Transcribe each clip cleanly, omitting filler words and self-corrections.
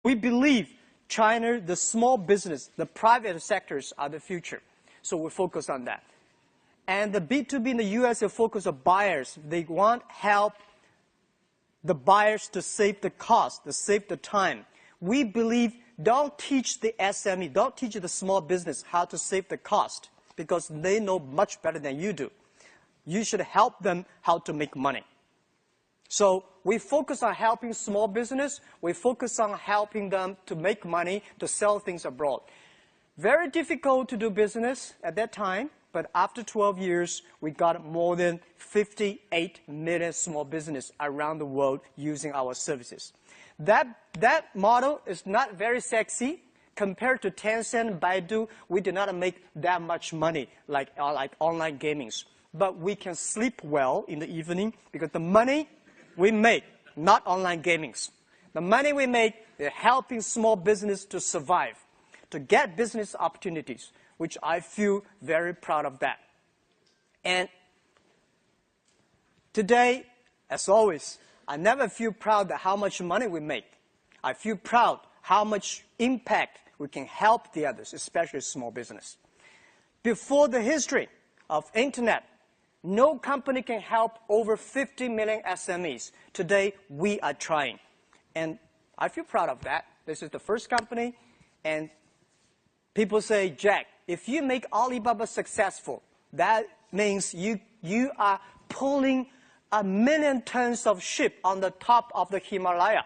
We believe China, the small business, the private sectors are the future. So we focus on that. And the B2B in the U.S. they focus on buyers. They want help the buyers to save the cost, to save the time. We believe don't teach the SME, don't teach the small business how to save the cost because they know much better than you do. You should help them how to make money. So we focus on helping small business. We focus on helping them to make money, to sell things abroad. Very difficult to do business at that time, but after 12 years, we got more than 58 million small businesses around the world using our services. That model is not very sexy. Compared to Tencent and Baidu, we do not make that much money like online gamings. But we can sleep well in the evening because the money we make, not online gamings. The money we make is helping small business to survive, to get business opportunities, which I feel very proud of that. And today, as always, I never feel proud of how much money we make. I feel proud how much impact we can help the others, especially small business. Before the history of internet, no company can help over 50 million SMEs. Today, we are trying. And I feel proud of that. This is the first company. And people say, Jack, if you make Alibaba successful, that means you are pulling 1 million tons of ship on the top of the Himalaya.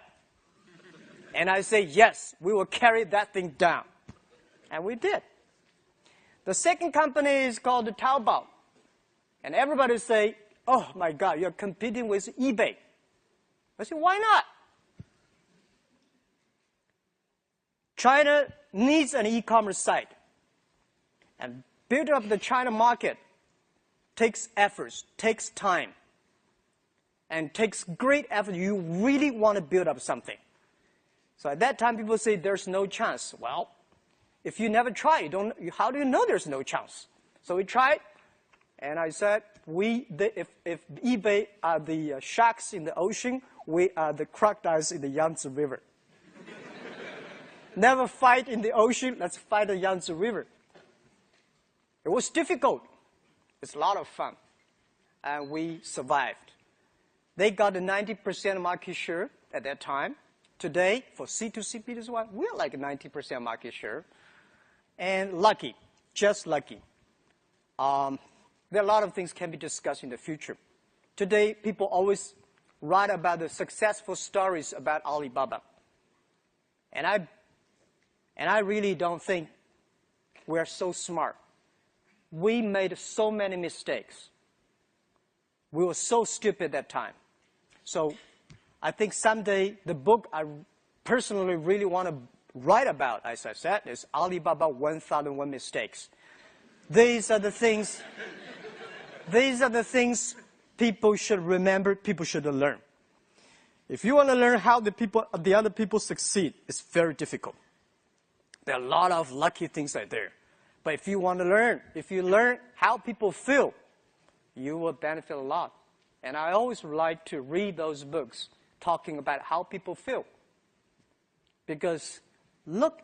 And I say, yes, we will carry that thing down. And we did. The second company is called Taobao. And everybody say, oh my God, you're competing with eBay. I say, why not? China needs an e-commerce site. And building up the China market takes efforts, takes time, and takes great effort. You really want to build up something. So at that time, people say there's no chance. Well, if you never try, how do you know there's no chance? So we tried, and I said, if eBay are the sharks in the ocean, we are the crocodiles in the Yangtze River. Never fight in the ocean, let's fight the Yangtze River. It was difficult. It's a lot of fun. And we survived. They got a 90% market share at that time. Today, for C2C, B2C, we're like a 90% market share. And lucky, just lucky. There are a lot of things can be discussed in the future. Today, people always write about the successful stories about Alibaba. And I really don't think we're so smart. We made so many mistakes. We were so stupid at that time. So I think someday the book I personally really want to write about, as I said, is Alibaba 1001 Mistakes. These are the things people should remember, people should learn. If you want to learn how the other people succeed, it's very difficult. There are a lot of lucky things out there. But if you want to learn, if you learn how people feel, you will benefit a lot. And I always like to read those books talking about how people feel. Because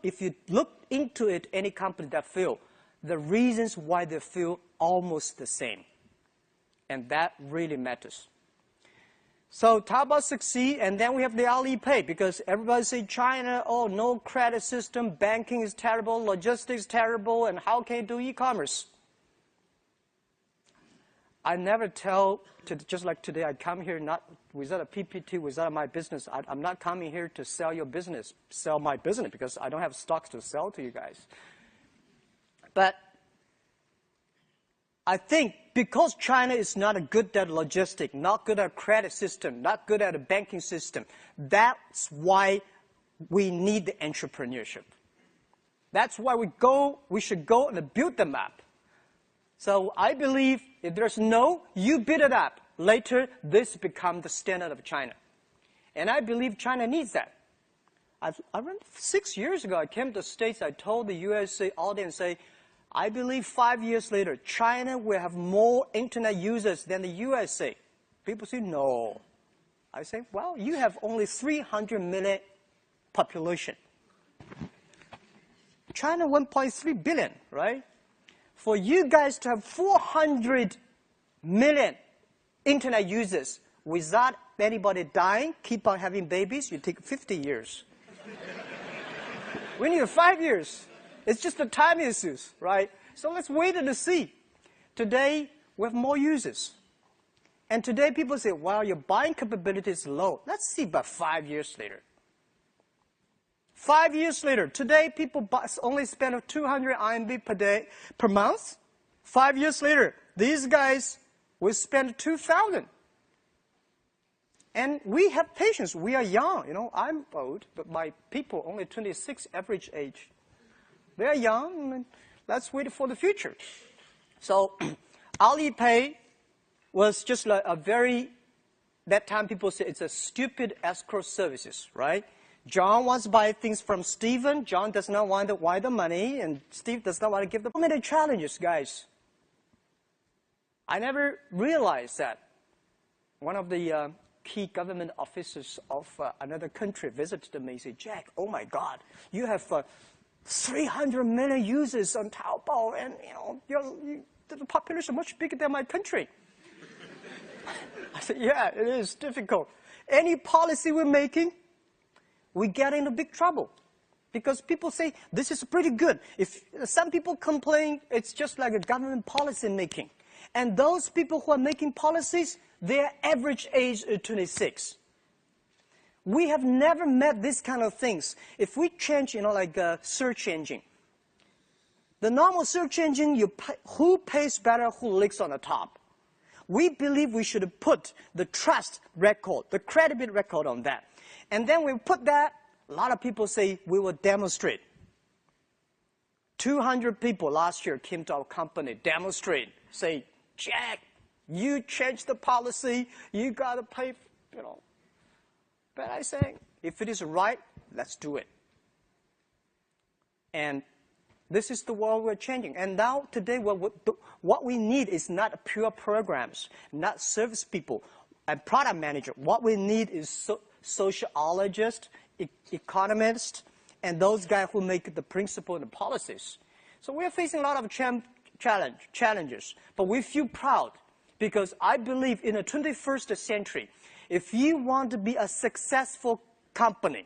if you look into it, any company that feel, the reasons why they feel almost the same. And that really matters. So Taobao succeed, and then we have the Alipay, because everybody say China, oh, no credit system, banking is terrible, logistics terrible, and how can you do e-commerce? I never tell, just like today, I come here not without a PPT, without my business. I'm not coming here to sell your business, sell my business, because I don't have stocks to sell to you guys. But I think because China is not good at logistics, not good at credit system, not good at a banking system, that's why we need the entrepreneurship. That's why we should go and build them up. So I believe if there's no, you build it up. Later, this becomes the standard of China. And I believe China needs that. I remember 6 years ago, I came to the States, I told the USA audience, I believe 5 years later, China will have more internet users than the USA. People say, no. I say, well, you have only 300 million population. China 1.3 billion, right? For you guys to have 400 million internet users without anybody dying, keep on having babies, you take 50 years. We need 5 years. It's just a time issue, right? So let's wait and see. Today, we have more users. And today people say, well, your buying capability is low. Let's see about 5 years later. 5 years later, today people only spend 200 RMB per month. 5 years later, these guys will spend 2,000. And we have patience. We are young. You know, I'm old, but my people only 26 average age. They are young, and let's wait for the future. So Alipay was just like a that time people say it's a stupid escrow services, right? John wants to buy things from Stephen. John does not want to wire the money, and Steve does not want to give the many challenges, guys. I never realized that one of the key government officers of another country visited me and said, Jack, oh my God, you have 300 million users on Taobao, and the population is much bigger than my country. I said, yeah, it is difficult. Any policy we're making, we get into big trouble. Because people say, this is pretty good. If some people complain, it's just like a government policy making. And those people who are making policies, their average age is 26. We have never met these kind of things. If we change, like a search engine, the normal search engine, who pays better, who licks on the top? We believe we should put the trust record, the credibility record on that. And then we put that, a lot of people say we will demonstrate. 200 people last year came to our company, demonstrate, say, Jack, you changed the policy, you got to pay, But I say, if it is right, let's do it. And this is the world we're changing. And now, today, what we need is not pure programs, not service people and product manager. What we need is sociologists, economists, and those guys who make the principle and the policies. So we're facing a lot of challenges, but we feel proud because I believe in the 21st century, if you want to be a successful company,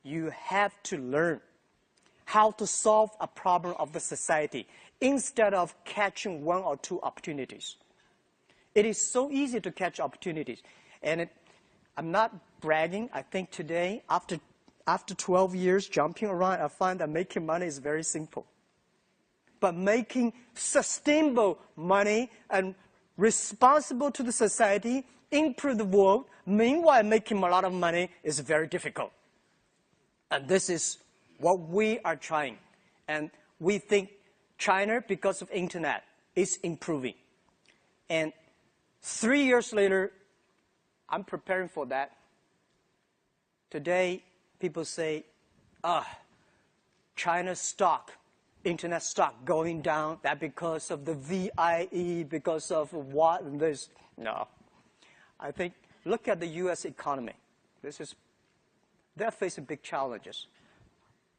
you have to learn how to solve a problem of the society instead of catching one or two opportunities. It is so easy to catch opportunities. And I'm not bragging. I think today, after 12 years jumping around, I find that making money is very simple. But making sustainable money and responsible to the society, improve the world, meanwhile making a lot of money is very difficult. And this is what we are trying. And we think China, because of internet, is improving. And 3 years later, I'm preparing for that. Today, people say, China's stock, internet stock going down, that because of the VIE, because of what and this. No. I think, look at the US economy. They're facing big challenges.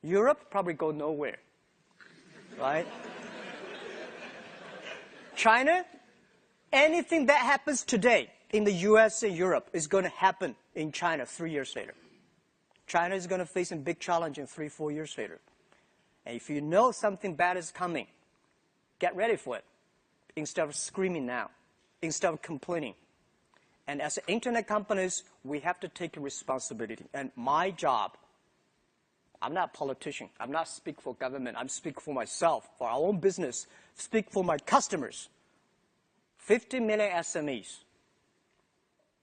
Europe probably go nowhere, right? China, anything that happens today in the US and Europe is going to happen in China 3 years later. China is going to face a big challenge in 3-4 years later. And if you know something bad is coming, get ready for it. Instead of screaming now, instead of complaining. And as internet companies, we have to take responsibility. And my job, I'm not a politician. I'm not speak for government. I'm speak for myself, for our own business, speak for my customers. 50 million SMEs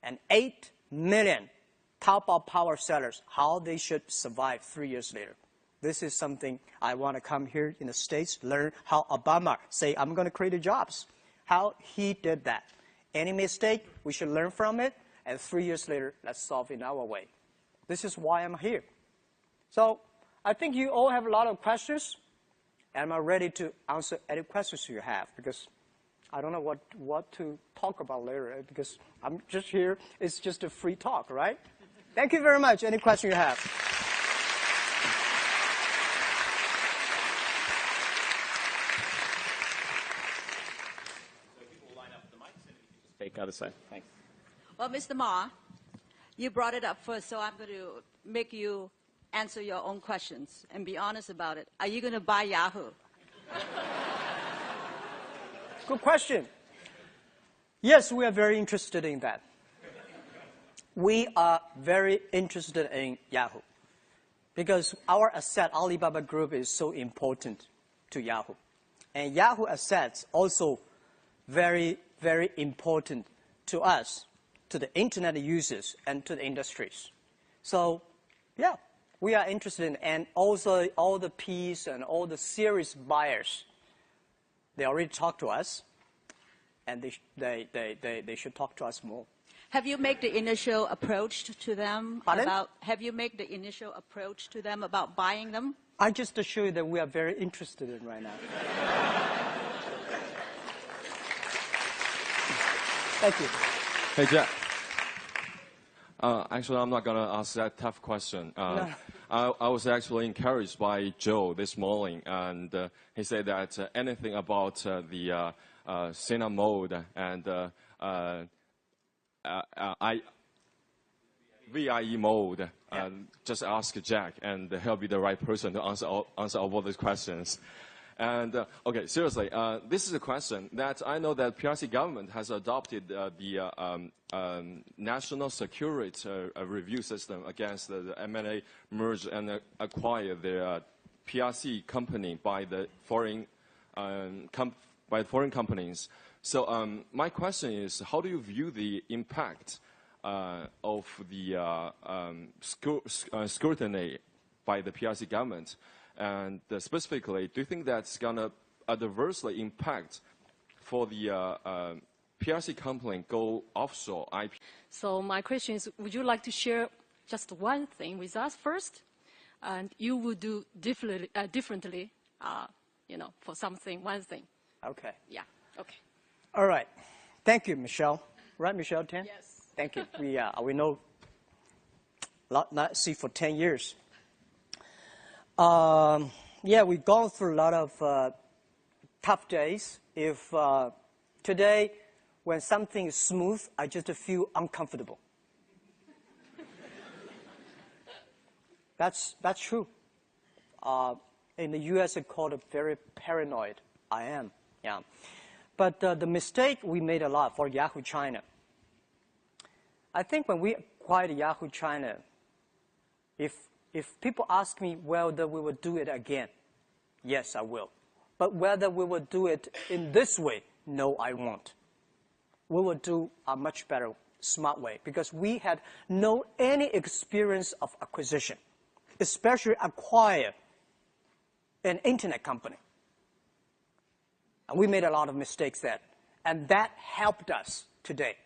and 8 million Taobao power sellers, how they should survive 3 years later. This is something I want to come here in the States, learn how Obama say, I'm going to create jobs, how he did that. Any mistake, we should learn from it, and 3 years later, let's solve it in our way. This is why I'm here. So I think you all have a lot of questions, and I'm ready to answer any questions you have, because I don't know what to talk about later, because I'm just here. It's just a free talk, right? Thank you very much. Any question you have? got to say. Thanks. Well, Mr. Ma, you brought it up first, so I'm going to make you answer your own questions and be honest about it. Are you going to buy Yahoo? Good question. Yes, we are very interested in that. We are very interested in Yahoo because our asset, Alibaba Group, is so important to Yahoo. And Yahoo assets also very, very important to us, to the internet users and to the industries. So, yeah, we are interested in, and also all the Ps and all the serious buyers, they already talked to us, and they should talk to us more. Have you made the initial approach to them? Pardon? Have you made the initial approach to them about buying them? I just assure you that we are very interested in right now. Thank you. Hey, Jack. Actually, I'm not going to ask that tough question. No. I was actually encouraged by Joe this morning, and he said that anything about the cinema mode and VIE mode, just ask Jack, and he'll be the right person to answer all these questions. And okay, seriously, this is a question that I know that PRC government has adopted the national security review system against the M&A merge and acquire the PRC company by the foreign companies. So my question is, how do you view the impact of the scrutiny by the PRC government? And specifically, do you think that's going to adversely impact for the PRC company go offshore IP? So my question is, would you like to share just one thing with us first? And you would do differently, for one thing. Okay. Yeah, okay. All right. Thank you, Michelle. Right, Michelle, 10? Yes. Thank you. We know, not see for 10 years. Yeah, we've gone through a lot of tough days. If today, when something is smooth, I just feel uncomfortable. That's true. In the U.S., it's called a very paranoid. I am, yeah. But the mistake we made a lot for Yahoo China. I think when we acquired Yahoo China, if people ask me whether we will do it again, yes, I will. But whether we will do it in this way, no, I won't. We will do a much better, smart way, because we had no any experience of acquisition, especially acquire an internet company. And we made a lot of mistakes then, and that helped us today.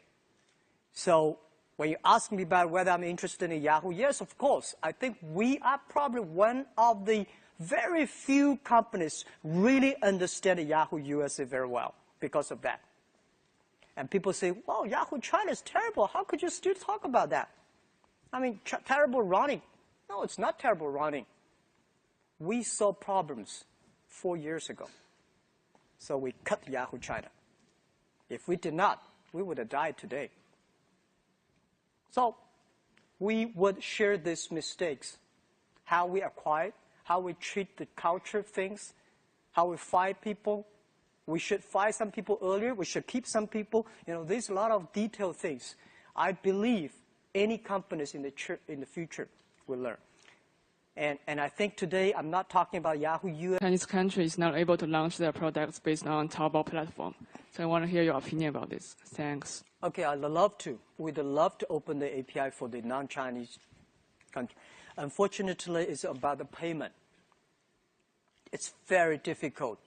So when you ask me about whether I'm interested in Yahoo, yes, of course. I think we are probably one of the very few companies really understand Yahoo USA very well because of that. And people say, well, Yahoo China is terrible. How could you still talk about that? I mean, terrible running. No, it's not terrible running. We saw problems 4 years ago. So we cut Yahoo China. If we did not, we would have died today. So we would share these mistakes, how we acquire, how we treat the culture things, how we fire people. We should fire some people earlier. We should keep some people. There's a lot of detailed things. I believe any companies in the future will learn. And I think today I'm not talking about Yahoo US. Chinese country is not able to launch their products based on Taobao platform. So I want to hear your opinion about this. Thanks. Okay, I'd love to. We'd love to open the API for the non-Chinese country. Unfortunately, it's about the payment. It's very difficult.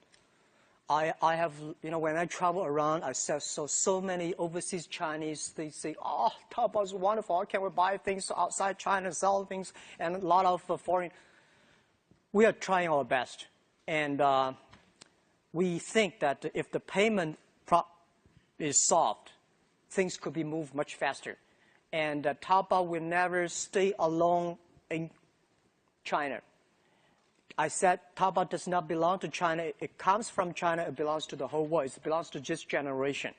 I have, when I travel around, I saw so many overseas Chinese, they say, oh, Taobao is wonderful. How can we buy things outside China, sell things, and a lot of foreign. We are trying our best. And we think that if the payment is solved, things could be moved much faster. And Taobao will never stay alone in China. I said Taobao does not belong to China. It comes from China. It belongs to the whole world. It belongs to this generation.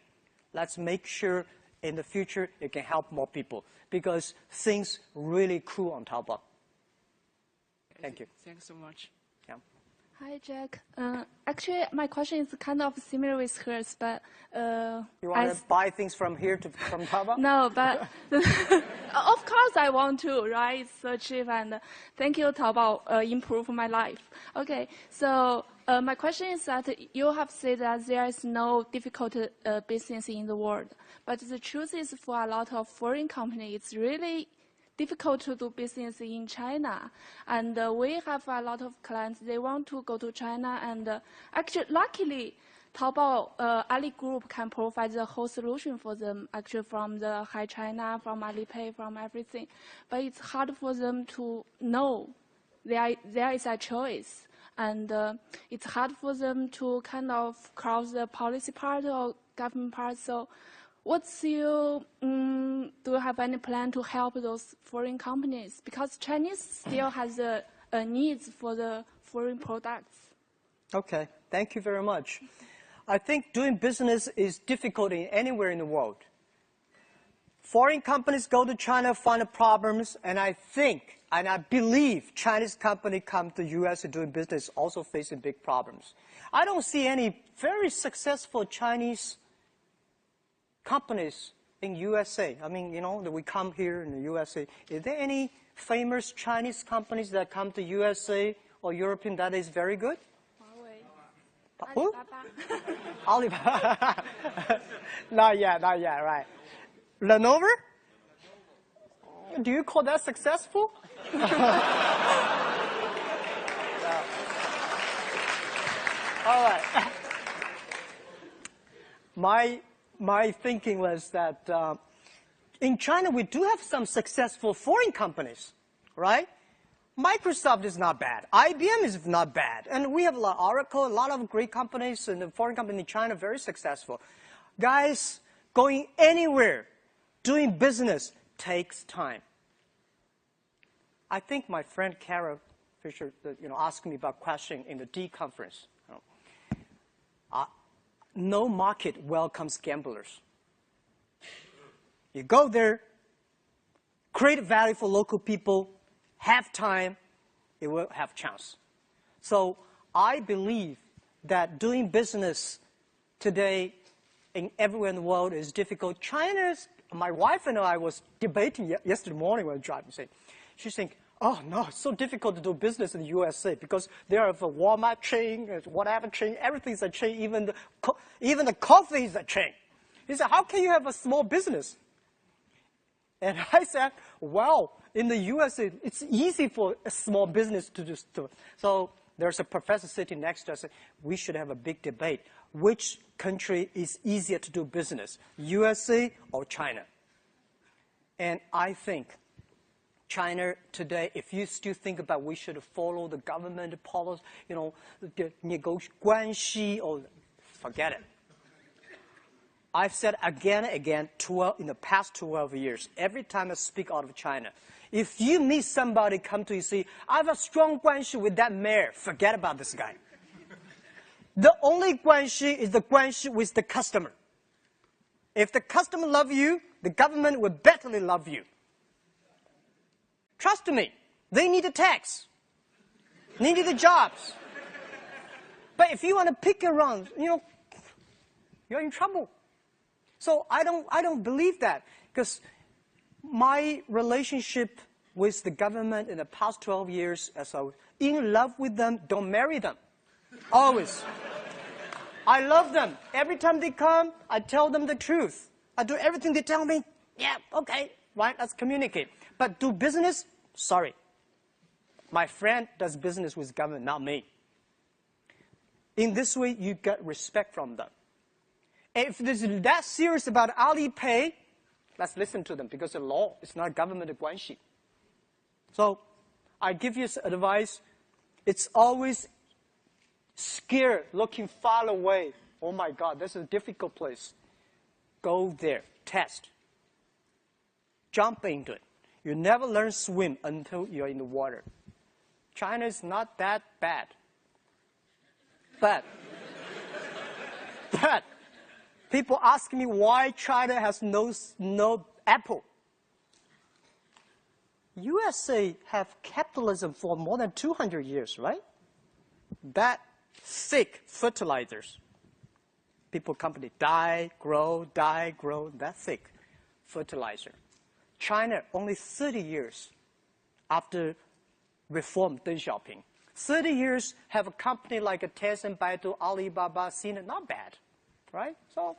Let's make sure in the future, it can help more people because things really cool on Taobao. Thank you. Thanks so much. Yeah. Hi, Jack. Actually, my question is kind of similar with hers, but You want to buy things from Taobao? no, but of course I want to, right? It's so cheap, and thank you, Taobao, improve my life. Okay, so my question is that you have said that there is no difficult business in the world, but the truth is for a lot of foreign companies, it's really difficult to do business in China. And we have a lot of clients, they want to go to China. And actually, luckily, Taobao, Ali Group can provide the whole solution for them, actually from the Hi China, from Alipay, from everything. But it's hard for them to know there is a choice. And it's hard for them to kind of cross the policy part or government part. So what's your, do you have any plan to help those foreign companies? Because Chinese still has a needs for the foreign products. Okay, thank you very much. I think doing business is difficult anywhere in the world. Foreign companies go to China, find the problems, and I think, and I believe Chinese company come to U.S. doing business also facing big problems. I don't see any very successful Chinese companies in USA. I mean, you know, that we come here in the USA. Is there any famous Chinese companies that come to USA or European that is very good? Huawei. Who? Alibaba. Alibaba. Not yet, right. Lenovo? Do you call that successful? All right. My thinking was that in China, we do have some successful foreign companies, right? Microsoft is not bad. IBM is not bad. And we have a lot of Oracle, a lot of great companies, and the foreign company in China very successful. Guys, going anywhere, doing business takes time. I think my friend Kara Fisher, asked me about question in the D conference. No market welcomes gamblers. You go there, create value for local people, have time, it will have chance. So I believe that doing business today everywhere in the world is difficult. My wife and I was debating yesterday morning when driving. She's saying, oh no, it's so difficult to do business in the USA because there are a Walmart chain, whatever chain, everything's a chain, even the coffee is a chain. He said, how can you have a small business? And I said, well, in the USA, it's easy for a small business to do stuff. So there's a professor sitting next to us. We should have a big debate. Which country is easier to do business, USA or China? And I think China today, if you still think about we should follow the government policy, the negotiation, or forget it. I've said again and again in the past 12 years, every time I speak out of China, if you meet somebody come to you say, I have a strong guanxi with that mayor, forget about this guy. The only guanxi is the guanxi with the customer. If the customer loves you, the government will better love you. Trust me, they need a tax. They need the jobs. But if you want to pick around, you're in trouble. So I don't believe that because my relationship with the government in the past 12 years, as I was in love with them, don't marry them. Always. I love them. Every time they come, I tell them the truth. I do everything they tell me. Yeah, okay, right, let's communicate. But do business? Sorry. My friend does business with government, not me. In this way, you get respect from them. If they're that serious about Alipay, let's listen to them because the law is not government guanxi. So I give you advice. It's always scared, looking far away. Oh my God, this is a difficult place. Go there, test. Jump into it. You never learn swim until you're in the water. China is not that bad. But People ask me why China has no Apple. USA have capitalism for more than 200 years, right? That thick fertilizers. People, company die, grow, that thick fertilizer. China, only 30 years after reform Deng Xiaoping. 30 years have a company like a Tencent, Baidu, Alibaba, Sina, not bad, right? So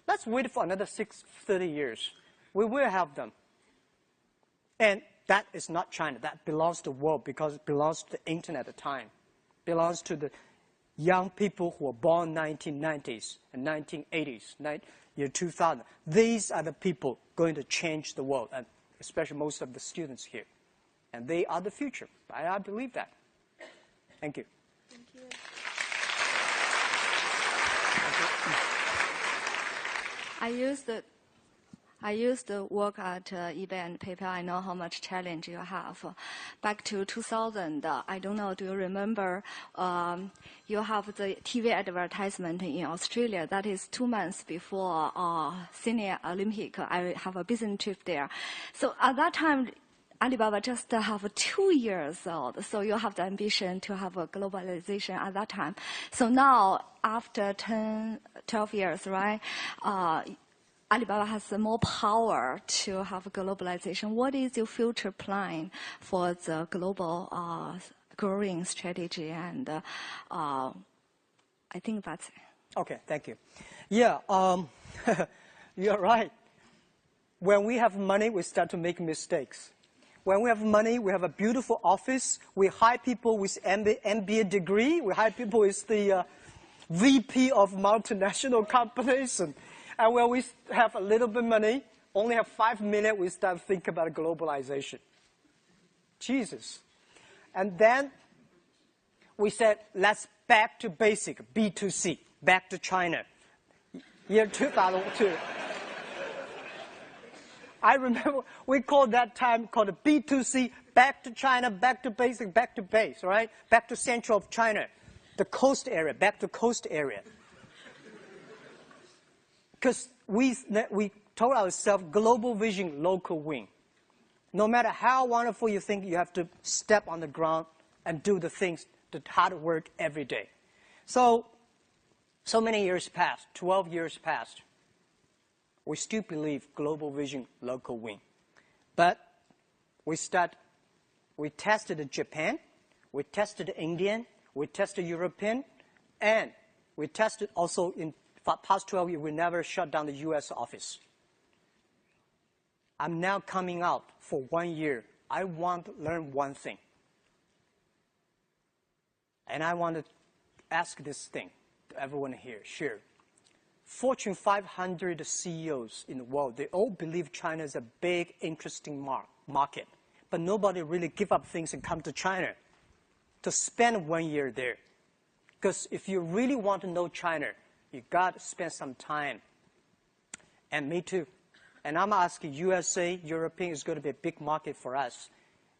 let's wait for another 30 years. We will have them. And that is not China. That belongs to the world because it belongs to the internet at the time. Belongs to the young people who were born 1990s and 1980s, year 2000. These are the people going to change the world, and especially most of the students here. And they are the future. I believe that. Thank you. Thank you. I used to work at eBay and PayPal. I know how much challenge you have. Back to 2000, I don't know, do you remember, you have the TV advertisement in Australia. That is 2 months before Sydney Olympic. I have a business trip there. So at that time, Alibaba just have 2 years old, so you have the ambition to have a globalization at that time. So now, after 12 years, right, Alibaba has more power to have globalization. What is your future plan for the global growing strategy? And I think that's it. Okay, thank you. Yeah, you're right. When we have money, we start to make mistakes. When we have money, we have a beautiful office. We hire people with MBA degree. We hire people with the VP of multinational companies. And when we have a little bit of money, only have 5 million, we start to think about globalization. Jesus. And then we said, let's back to basic, B2C, back to China. Year 2002. I remember we called that time called a B2C, back to China, back to basic, back to base, right? Back to central of China, the coast area, back to coast area. Because we told ourselves global vision, local win. No matter how wonderful you think, you have to step on the ground and do the things, the hard work every day. So many years passed, 12 years passed. We still believe global vision, local win. But we tested Japan, we tested Indian, we tested European, and we tested also in past 12 years, we never shut down the US office. I'm now coming out for 1 year. I want to learn one thing. And I want to ask this thing to everyone here, share. Fortune 500 CEOs in the world, they all believe China is a big, interesting market. But nobody really give up things and come to China to spend 1 year there. Because if you really want to know China, you got to spend some time. And me too. And I'm asking USA, European is going to be a big market for us.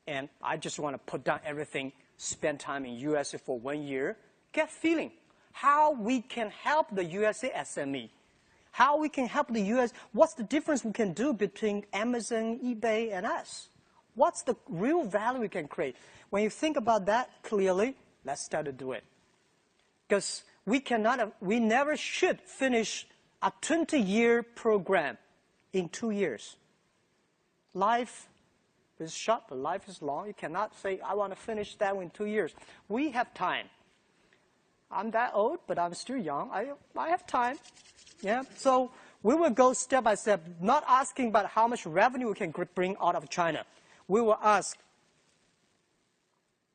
And I just want to put down everything, spend time in USA for 1 year, get feeling how we can help the USA SME, how we can help the US, what's the difference we can do between Amazon, eBay, and us? What's the real value we can create? When you think about that clearly, let's start to do it. Because we never should finish a 20-year program in 2 years. Life is short, but life is long. You cannot say, I want to finish that in 2 years. We have time. I'm that old, but I'm still young. I have time. Yeah. So we will go step by step, not asking about how much revenue we can bring out of China. We will ask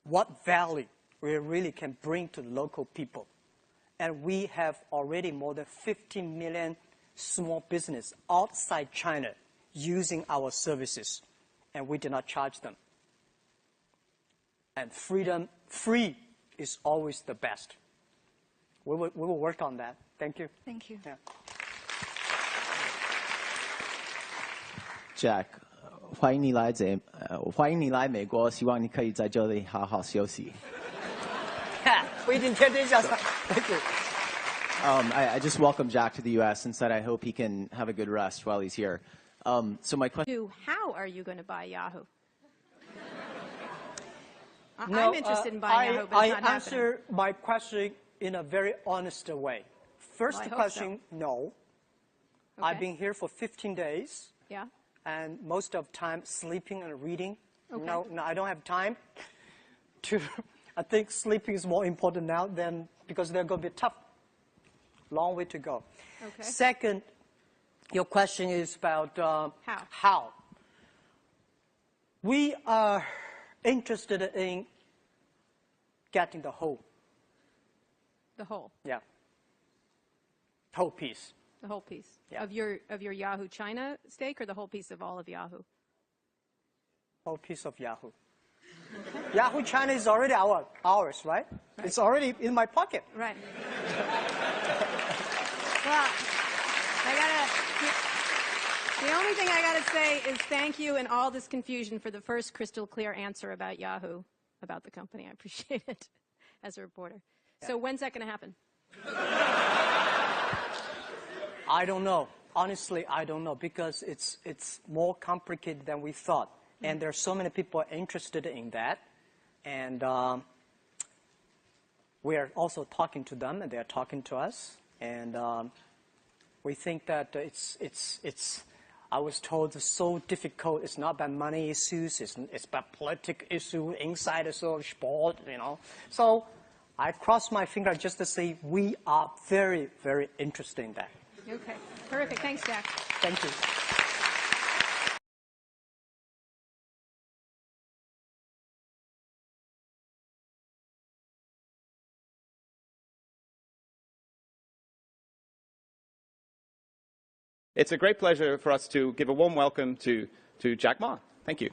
what value we really can bring to local people. And we have already more than 15 million small business outside China using our services, and we do not charge them. And free is always the best. We will work on that. Thank you. Thank you. Yeah. Jack, 欢迎你来美国，希望你可以在这里好好休息。不一定天天向上。Thank you. I just welcomed Jack to the U.S. and said I hope he can have a good rest while he's here. So my question... How are you going to buy Yahoo? No, I'm interested in buying Yahoo, but it's not I answer my question in a very honest way. First question, no. Okay. I've been here for 15 days. Yeah. And most of the time sleeping and reading. Okay. No, I don't have time to. I think sleeping is more important now than because they're going to be tough. Long way to go. Okay. Second, your question is about how. We are interested in getting the whole. The whole. Yeah. Whole piece. The whole piece. Yeah. Of your Yahoo China stake, or the whole piece of all of Yahoo? Whole piece of Yahoo. Yahoo China is already ours, right? It's already in my pocket. Right. Well, the only thing I gotta say is thank you in all this confusion for the first crystal clear answer about Yahoo, about the company. I appreciate it as a reporter. Yeah. So when's that gonna happen? I don't know. Honestly, I don't know, because it's more complicated than we thought. And there are so many people interested in that. And we are also talking to them, and they are talking to us. And we think that I was told it's so difficult. It's not about money issues. It's about political issue, inside of sport, you know. So I cross my finger just to say we are very, very interested in that. Okay, terrific. Thanks, Jack. Thank you. It's a great pleasure for us to give a warm welcome to Jack Ma. Thank you.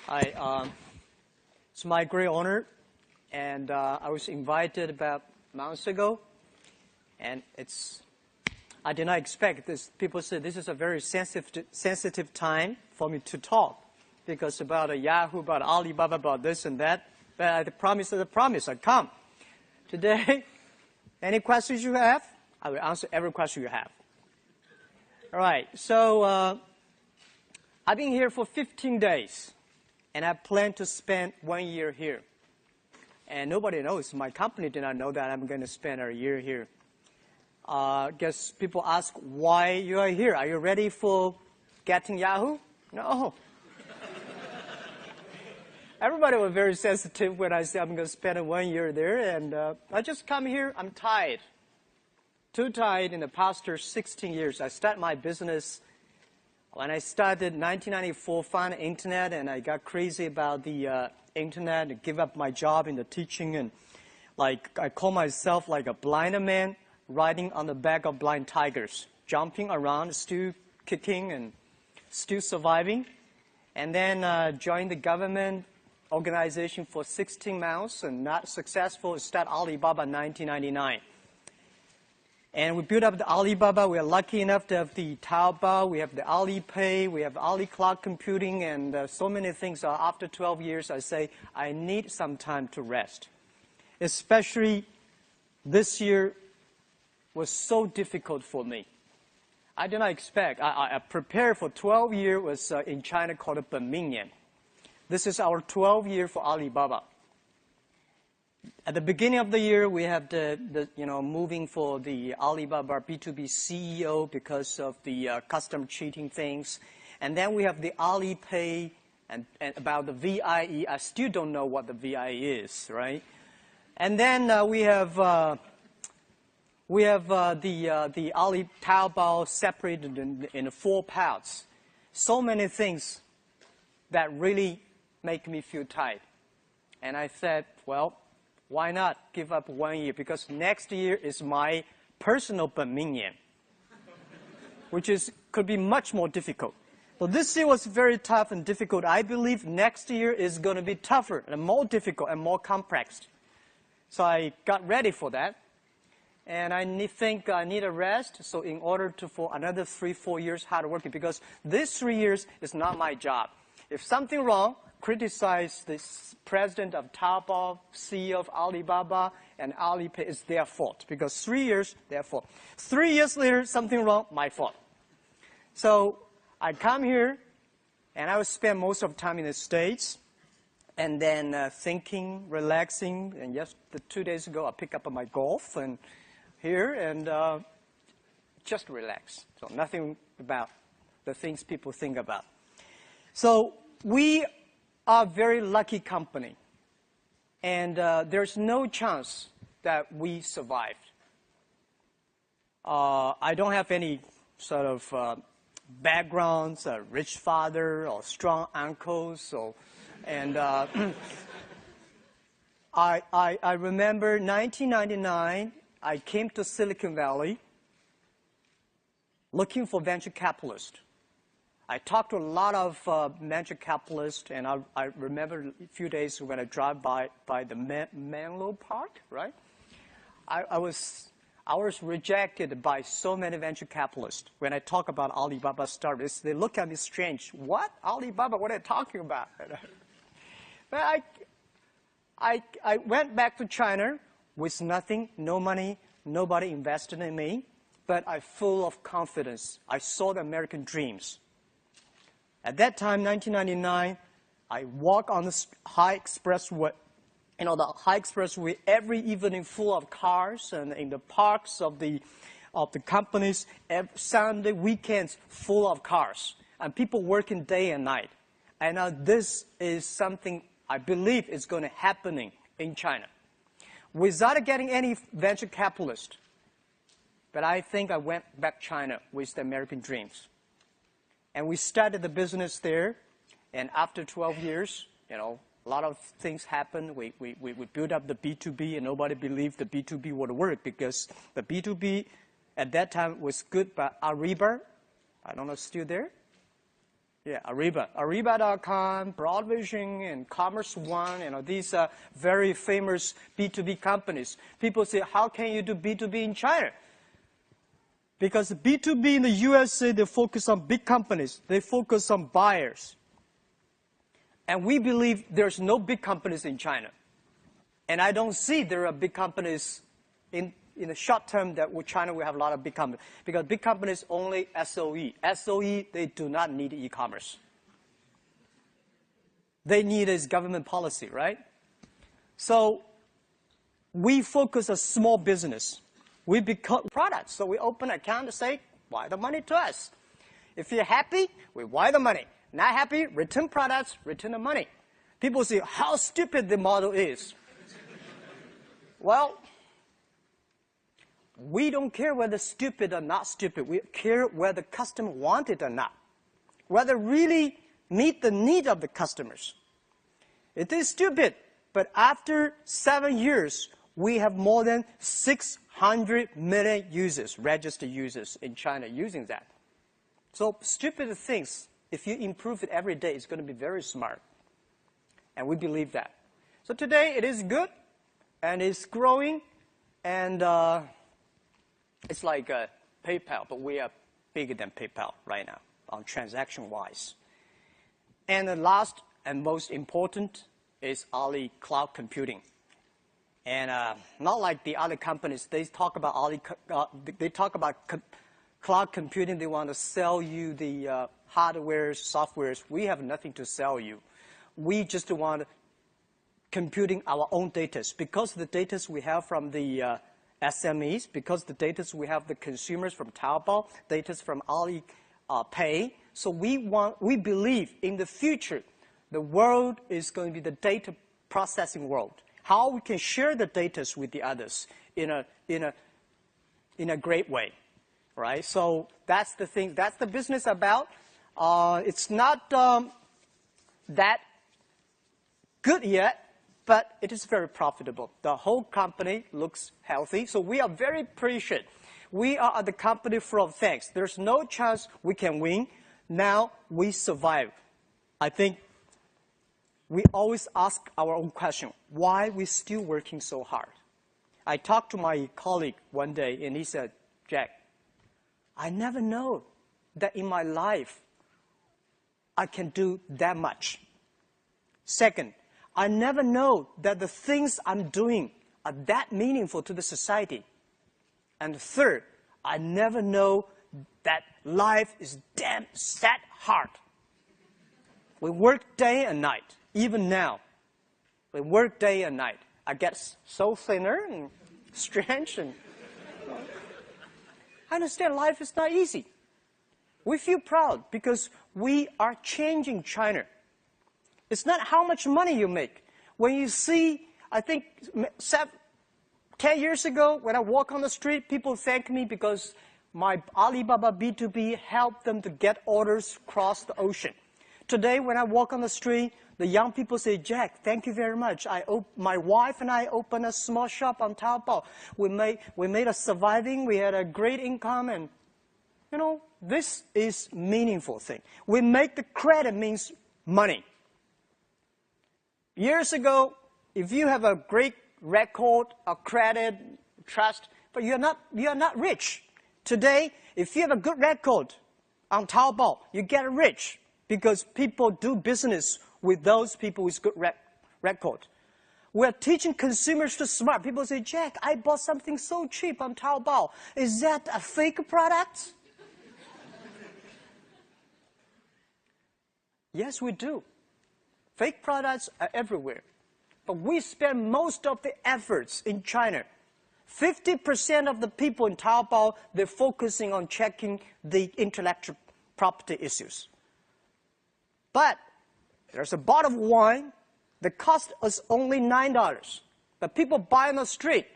Hi, it's my great honor, and I was invited about months ago, and I did not expect this. People said this is a very sensitive time for me to talk, because about Yahoo, about Alibaba, about this and that. But the promise is a promise. I come. Today, any questions you have, I will answer every question you have. All right. So I've been here for 15 days, and I plan to spend 1 year here. And nobody knows. My company did not know that I'm going to spend a year here. Guess people ask why you are here. Are you ready for getting Yahoo? No. Everybody was very sensitive when I said I'm going to spend 1 year there, and I just come here. I'm tired. Too tired in the past 16 years. I started my business when I started 1994, found the internet, and I got crazy about the internet and give up my job in the teaching, and like I call myself like a blind man riding on the back of blind tigers, jumping around, still kicking and still surviving, and then joined the government organization for 16 months and not successful. Start Alibaba in 1999. And we built up the Alibaba. We are lucky enough to have the Taobao, we have the Alipay, we have Ali Cloud Computing, and so many things. After 12 years, I say, I need some time to rest. Especially this year was so difficult for me. I did not expect. I prepared for 12 years, was in China called a Benmingnian. This is our 12th year for Alibaba. At the beginning of the year, we have the moving for the Alibaba B2B CEO because of the custom cheating things. And then we have the Alipay and about the VIE. I still don't know what the VIE is, right? And then we have the Ali Taobao separated in 4 parts. So many things that really make me feel tired. And I said, well, why not give up 1 year? Because next year is my personal Benmingnian, which could be much more difficult. So this year was very tough and difficult. I believe next year is going to be tougher and more difficult and more complex. So I got ready for that. And I think I need a rest. So in order for another 3-4 years hard working, because this 3 years is not my job. If something wrong, criticize the president of Taobao, CEO of Alibaba, and Alipay. It's their fault because 3 years, their fault. 3 years later, something wrong, my fault. So I come here, and I will spend most of the time in the States, and then thinking, relaxing. And just 2 days ago, I picked up my golf and here and just relax. So nothing about the things people think about. So we are a very lucky company, and there's no chance that we survived. I don't have any sort of backgrounds, a rich father or strong uncles, and I remember 1999, I came to Silicon Valley looking for venture capitalists. I talked to a lot of venture capitalists, and I remember a few days when I drive by the Menlo Park, right? I was rejected by so many venture capitalists. When I talk about Alibaba startups, they look at me strange. What? Alibaba? What are you talking about? But I went back to China with nothing, no money, nobody invested in me, but I'm full of confidence. I saw the American dreams. At that time, 1999, I walk on the high expressway, the high expressway every evening full of cars, and in the parks of the companies, every Sunday, weekends full of cars, and people working day and night. And this is something I believe is going to happen in China. Without getting any venture capitalist, but I think I went back to China with the American dreams. And we started the business there, and after 12 years, a lot of things happened. We built up the B2B, and nobody believed the B2B would work because the B2B at that time was good, but Alibaba, I don't know, still there? Yeah, Alibaba. Alibaba.com, Broadvision, and Commerce One, these are very famous B2B companies. People say, how can you do B2B in China? Because B2B in the USA, they focus on big companies. They focus on buyers. And we believe there's no big companies in China. And I don't see there are big companies in the short term that with China we have a lot of big companies. Because big companies only SOE. SOE, they do not need e-commerce. They need is government policy, right? So we focus on small business. We become products. So we open an account and say, wire the money to us. If you're happy, we wire the money. Not happy, return products, return the money. People say, how stupid the model is. Well, we don't care whether stupid or not stupid. We care whether the customer want it or not. Whether really meet the need of the customers. It is stupid, but after 7 years, we have more than 600 million users, registered users in China using that. So stupid things, if you improve it every day, it's going to be very smart. And we believe that. So today it is good, and it's growing, and it's like PayPal, but we are bigger than PayPal right now on transaction-wise. And the last and most important is Ali Cloud Computing. And not like the other companies, they talk about cloud computing. They want to sell you the hardware, softwares. We have nothing to sell you. We just want computing our own data because the data we have from the SMEs, because the data we have the consumers from Taobao, data from Alipay. So we believe in the future, the world is going to be the data processing world. How we can share the data with the others in a great way, right? So that's the thing. That's the business about. It's not that good yet, but it is very profitable. The whole company looks healthy, so we are very appreciative. We are the company full of thanks. There's no chance we can win. Now we survive. I think we always ask our own question, why we still working so hard? I talked to my colleague one day, and he said, Jack, I never know that in my life I can do that much. Second, I never know that the things I'm doing are that meaningful to the society. And third, I never know that life is damn sad hard. We work day and night, even now. We work day and night. I get so thinner and strange. And I understand life is not easy. We feel proud because we are changing China. It's not how much money you make. When you see, I think 10 years ago, when I walk on the street, people thank me because my Alibaba B2B helped them to get orders across the ocean. Today, when I walk on the street, the young people say, Jack, thank you very much. My wife and I opened a small shop on Taobao. We made a surviving. We had a great income. And, you know, this is meaningful thing. We make the credit means money. Years ago, if you have a great record, a credit, trust, but you are not rich. Today, if you have a good record on Taobao, you get rich because people do business with those people with good record. We're teaching consumers to smart. People say, Jack, I bought something so cheap on Taobao. Is that a fake product? Yes, we do. Fake products are everywhere. But we spend most of the efforts in China. 50% of the people in Taobao, they're focusing on checking the intellectual property issues. But there's a bottle of wine that costs us only $9. But people buy on the street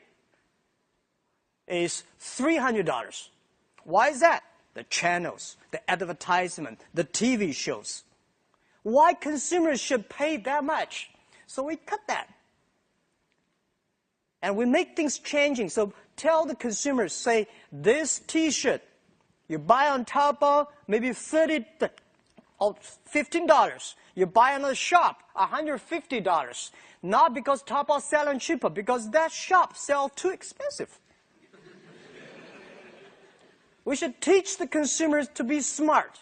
is $300. Why is that? The channels, the advertisement, the TV shows. Why consumers should pay that much? So we cut that. And we make things changing. So tell the consumers, say, this T-shirt, you buy on Taobao, maybe $30 or $15. You buy on a shop, $150. Not because Taobao selling cheaper, because that shop sells too expensive. We should teach the consumers to be smart.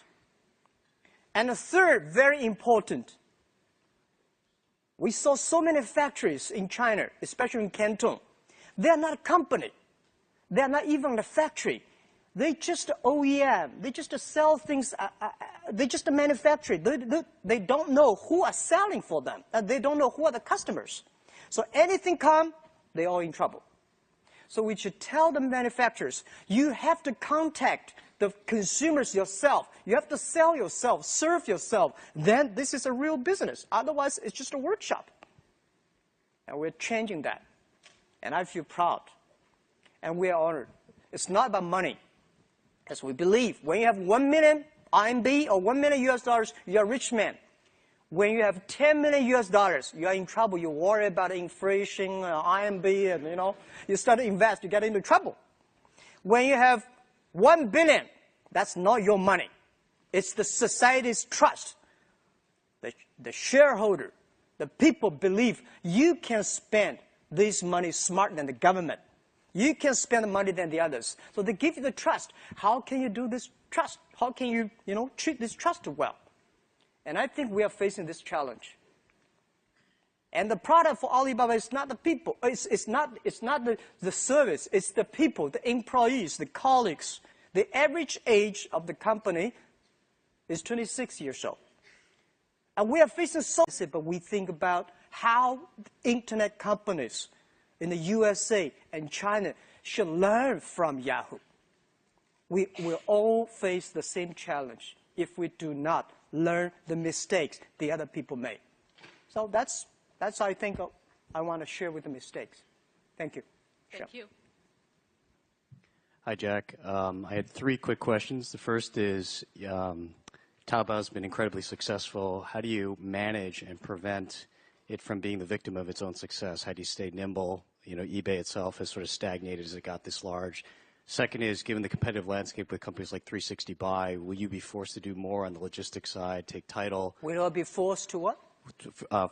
And the third, very important, we saw so many factories in China, especially in Canton. They are not a company. They are not even a factory. They just OEM. They just sell things. They just manufacture. They don't know who are selling for them. They don't know who are the customers. So anything come, they're all in trouble. So we should tell the manufacturers, you have to contact the consumers yourself. You have to sell yourself, serve yourself. Then this is a real business. Otherwise, it's just a workshop. And we're changing that. And I feel proud. And we are honored. It's not about money. As we believe, when you have 1 million RMB or $1 million US dollars, you're a rich man. When you have 10 million US dollars, you are in trouble. You worry about inflation, RMB, and you start to invest, you get into trouble. When you have 1 billion, that's not your money. It's the society's trust. The shareholder, the people believe you can spend this money smarter than the government. You can spend the money than the others. So they give you the trust. How can you do this trust? How can you, treat this trust well? And I think we are facing this challenge. And the product for Alibaba is not the people. It's not the service. It's the people, the employees, the colleagues. The average age of the company is 26 years old. And we are facing but we think about how internet companies in the USA and China should learn from Yahoo. We will all face the same challenge if we do not learn the mistakes the other people made. So that's I think I want to share with the mistakes. Thank you. Thank you. Hi, Jack. I had 3 quick questions. The first is, Taobao has been incredibly successful. How do you manage and prevent it from being the victim of its own success? How do you stay nimble? eBay itself has sort of stagnated as it got this large. Second is, given the competitive landscape with companies like 360 Buy, will you be forced to do more on the logistics side, take title? Will I be forced to what?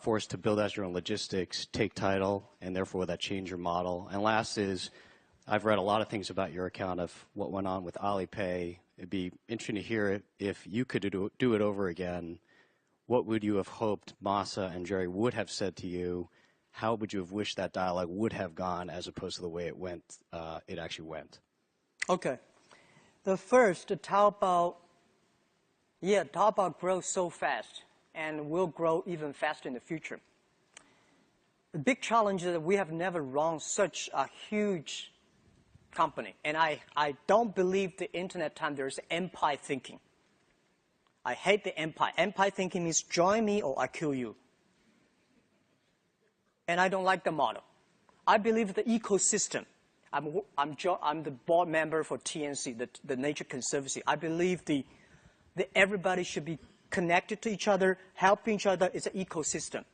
Forced to build out your own logistics, take title, and therefore will that change your model? And last is, I've read a lot of things about your account of what went on with Alipay. It'd be interesting to hear if you could do it over again. what would you have hoped Masa and Jerry would have said to you? How would you have wished that dialogue would have gone as opposed to the way it actually went? Okay. The first, Taobao grows so fast and will grow even faster in the future. The big challenge is that we have never run such a huge company. And I don't believe the internet time there's empire thinking. I hate the empire. Empire thinking means join me or I kill you. And I don't like the model. I believe the ecosystem. I'm the board member for TNC, the Nature Conservancy. I believe that everybody should be connected to each other, helping each other. It's an ecosystem.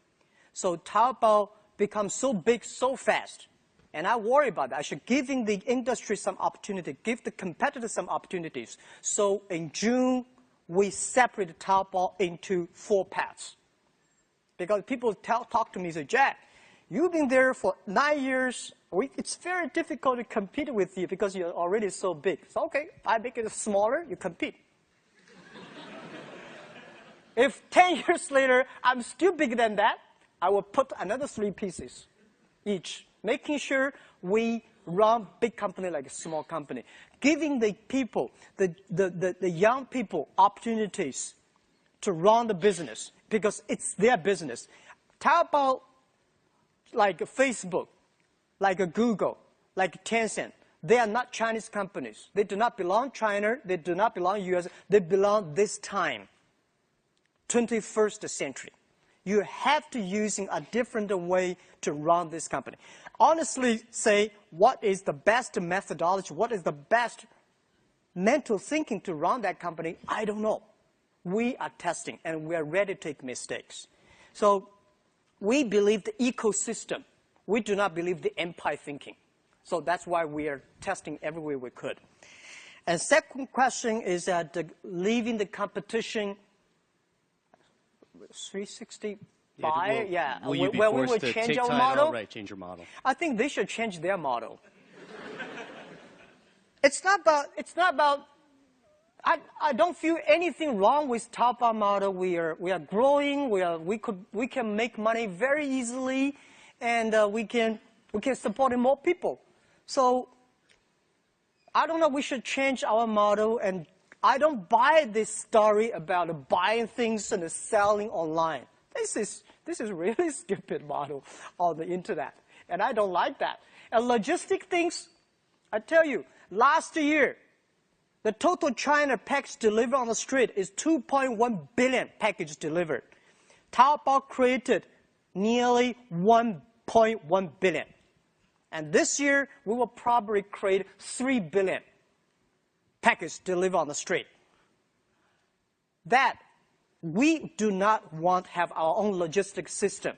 So Taobao becomes so big so fast. And I worry about that. I should giving the industry some opportunity, give the competitors some opportunities. So in June, we separated Taobao into 4 paths. Because people talk to me and say, Jack, you've been there for 9 years. It's very difficult to compete with you because you're already so big. So, okay, I make it smaller, you compete. If 10 years later, I'm still bigger than that, I will put another 3 pieces each, making sure we run big company like a small company, giving the people, the young people opportunities to run the business because it's their business. Taobao, like Facebook, like Google, like Tencent, they are not Chinese companies. They do not belong to China. They do not belong to US. They belong this time, 21st century. You have to using a different way to run this company. Honestly say, what is the best methodology? What is the best mental thinking to run that company? I don't know. We are testing and we are ready to take mistakes. So we believe the ecosystem. We do not believe the empire thinking. So that's why we are testing everywhere we could. And second question is that leaving the competition 360 buy, yeah. Will you be where we forced will to change take our time model? outright, change your model? I think they should change their model. It's not about. I don't feel anything wrong with Taobao model. We are growing. We can make money very easily, and we can support more people. So I don't know. We should change our model, and I don't buy this story about buying things and selling online. This is really stupid model on the internet, and I don't like that. And logistic things, I tell you, last year, the total China package delivered on the street is 2.1 billion packages delivered. Taobao created nearly 1.1 billion. And this year, we will probably create 3 billion packages delivered on the street. That we do not want to have our own logistics system.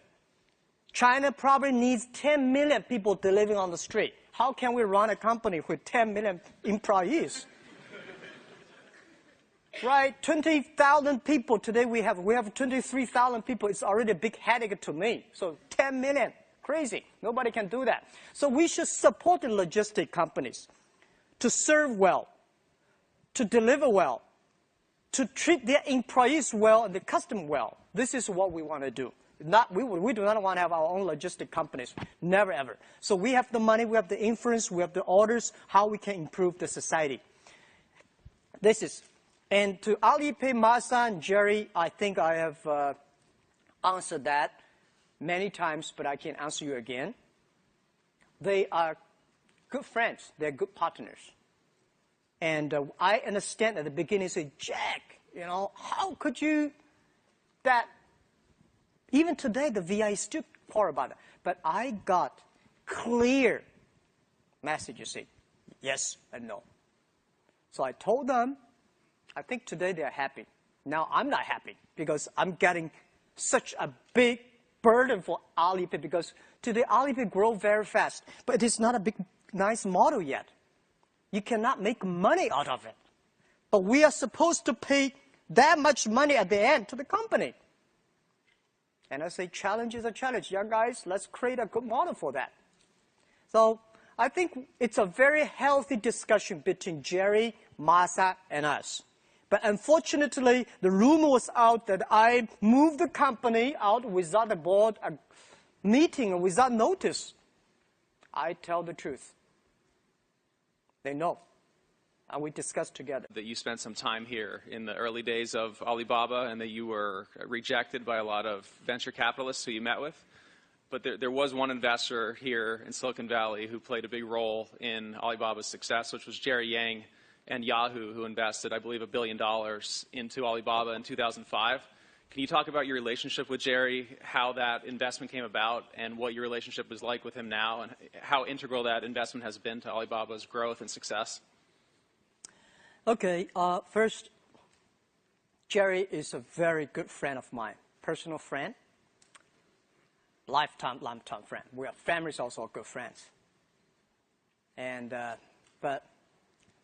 China probably needs 10 million people delivering on the street. How can we run a company with 10 million employees? Right, 20,000 people. Today we have 23,000 people. It's already a big headache to me. So 10 million, crazy. Nobody can do that. So we should support the logistic companies to serve well, to deliver well, to treat their employees well and the customer well. This is what we want to do. We do not want to have our own logistic companies. Never, ever. So we have the money, we have the influence, we have the orders, how we can improve the society. And to Alipay, Masa, and Jerry, I think I have answered that many times, but I can answer you again. They are good friends. They're good partners. And I understand at the beginning, say, Jack, how could you, that, even today, the VI is still poor about it. But I got clear messages saying yes and no. So I told them, I think today they're happy. Now I'm not happy because I'm getting such a big burden for Alipay because today Alipay grow very fast, but it is not a big, nice model yet. You cannot make money out of it. But we are supposed to pay that much money at the end to the company. And I say, challenge is a challenge. Young guys, let's create a good model for that. So I think it's a very healthy discussion between Jerry, Masa, and us. But unfortunately, the rumor was out that I moved the company out without the board meeting and without notice. I tell the truth. They know. And we discussed together. That you spent some time here in the early days of Alibaba and that you were rejected by a lot of venture capitalists who you met with. But there was one investor here in Silicon Valley who played a big role in Alibaba's success, which was Jerry Yang and Yahoo, who invested, I believe, $1 billion into Alibaba in 2005. Can you talk about your relationship with Jerry, how that investment came about, and what your relationship is like with him now, and how integral that investment has been to Alibaba's growth and success? Okay, first, Jerry is a very good friend of mine, personal friend, lifetime friend. We are families also good friends. And, but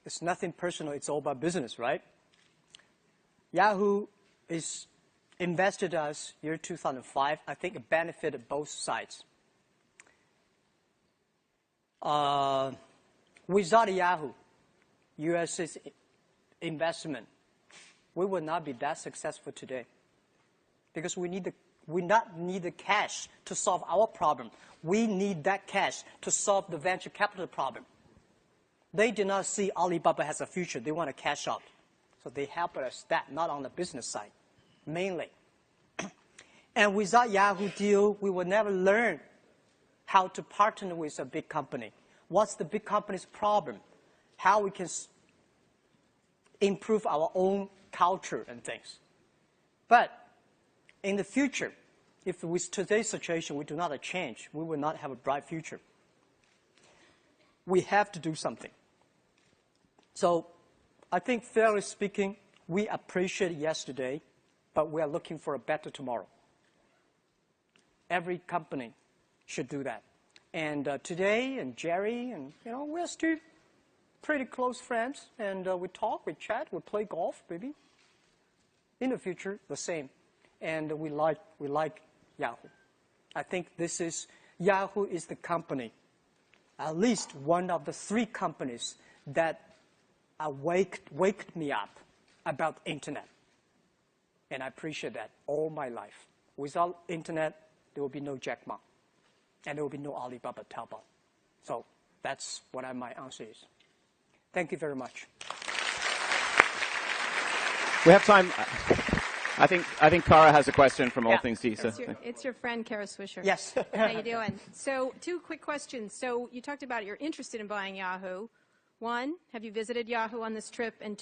it's nothing personal, it's all about business, right? Yahoo is invested us year 2005. I think it benefited both sides. Without Yahoo, US's investment, we would not be that successful today. Because we not need the cash to solve our problem. We need that cash to solve the venture capital problem. They do not see Alibaba has a future. They want to cash out. So they help us that, not on the business side, mainly. And without Yahoo deal, we would never learn how to partner with a big company. What's the big company's problem? How we can improve our own culture and things. But in the future, if with today's situation we do not change, we will not have a bright future. We have to do something. So I think, fairly speaking, we appreciate yesterday, but we are looking for a better tomorrow. Every company should do that. And today, and Jerry, and we're still pretty close friends, and we talk, we chat, we play golf, maybe. In the future, the same. And we like Yahoo. I think Yahoo is the company, at least one of the 3 companies that waked me up about internet. And I appreciate that all my life. Without internet, there will be no Jack Ma. And there will be no Alibaba Taobao. So that's what my answer is. Thank you very much. We have time. I think Kara has a question from All Things CISA. It's your friend, Kara Swisher. Yes. How you doing? So 2 quick questions. So you talked about you're interested in buying Yahoo. 1, have you visited Yahoo on this trip? And